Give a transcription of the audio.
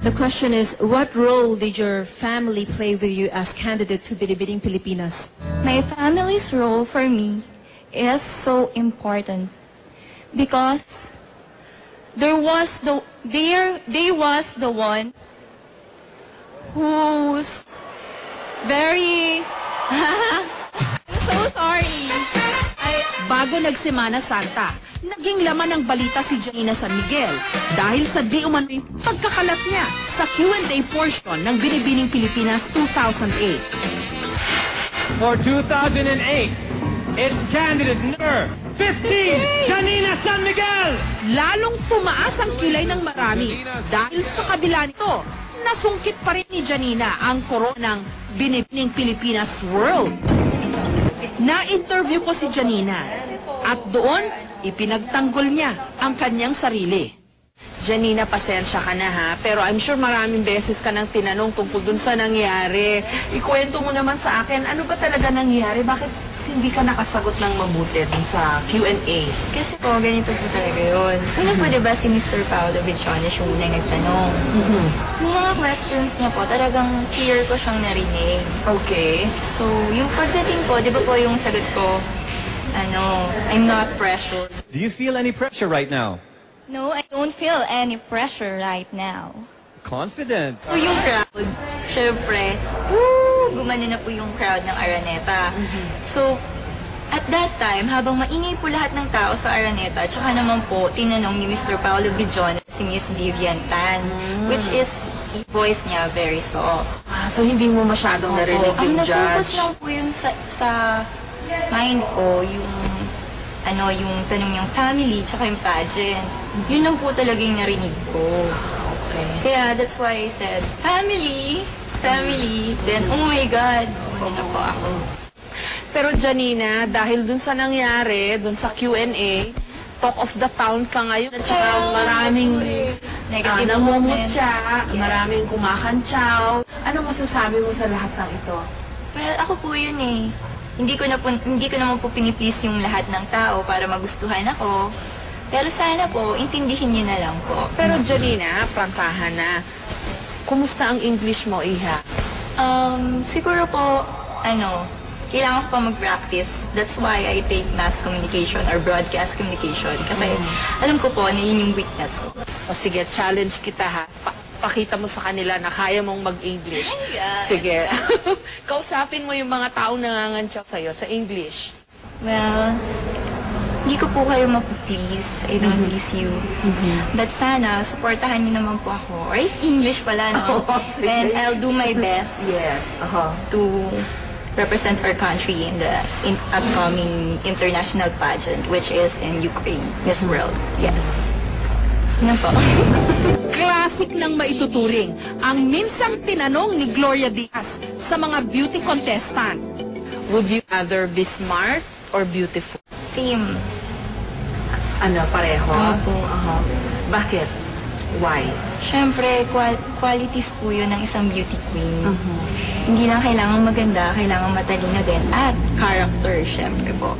The question is, what role did your family play with you as candidate to Binibining Pilipinas? My family's role for me is so important because they was the one who's very I'm so sorry. Bago nagsemana Santa, naging laman ng balita si Janina San Miguel dahil sa di umano'y pagkakalat niya sa Q&A portion ng Binibining Pilipinas 2008. For 2008, it's candidate number 15, Janina San Miguel! Lalong tumaas ang kilay ng marami dahil sa kabila nito, nasungkit pa rin ni Janina ang koronang Binibining Pilipinas World. Na-interview ko si Janina at doon ipinagtanggol niya ang kanyang sarili. Janina, pasensya ka na ha, pero I'm sure maraming beses ka nang tinanong tungkol dun sa nangyari. Ikwento mo naman sa akin, ano ba talaga nangyari? Bakit hindi ka nakasagot ng mabuti dun sa Q&A? Kasi po, ganito po talaga yun. Una po, diba, si Mr. Paolo Bichones yung unang nagtanong. Yung mga questions niya po, talagang clear ko siyang narinig. Okay. So, yung pagdating po, di ba po yung sagot ko, I'm not pressured. Do you feel any pressure right now? No, I don't feel any pressure right now. Confident. So, yung crowd, syempre, gumano na po yung crowd ng Araneta. So, at that time, habang maingay po lahat ng tao sa Araneta, tsaka naman po, tinanong ni Mr. Paolo Bijones si Miss Vivian Tan, which is, yung voice niya very soft. So, hindi mo masyadong narinig yung Ang nag-focus judge? lang po yun sa mind ko, yung tanong yung family, tsaka yung pageant. Yun lang po talaga yung narinig ko. Okay. Kaya that's why I said, family, then, oh my God, na po ako. Pero Janina, dahil dun sa nangyari, dun sa Q&A, talk of the town ka ngayon. At saka maraming Negative namumutya, comments. Yes. maraming kumakantsaw. Ano masasabi mo sa lahat ng ito? Well, ako po yun eh. Hindi ko naman po piniplease yung lahat ng tao para magustuhan ako. Pero sana po, intindihin niyo na lang po. Pero Janina, prangkahan na. Kumusta ang English mo, Iha? Siguro po, kailangan ko pa mag-practice. That's why I take mass communication or broadcast communication. Kasi alam ko po na yun yung weakness ko. O sige, challenge kita ha. Pakita mo sa kanila na kaya mong mag-English. Yeah. Sige. Kausapin mo yung mga taong nangangantsaw sa'yo sa English. Well, hindi ko po kayo mapiplease. I don't please you. But sana, supportahan niyo naman po ako. Or English pala, no? Sige. And I'll do my best Yes. to represent our country in the upcoming international pageant, which is in Ukraine, Miss World. Yes. Ano po? Classic ng maituturing ang minsang tinanong ni Gloria Diaz sa mga beauty contestant. Would you rather be smart or beautiful? Same. Ano, pareho? Opo. Bakit? Why? Siyempre, qualities po yun ng isang beauty queen. Hindi lang kailangan maganda, kailangan matalino din. At character, siyempre po.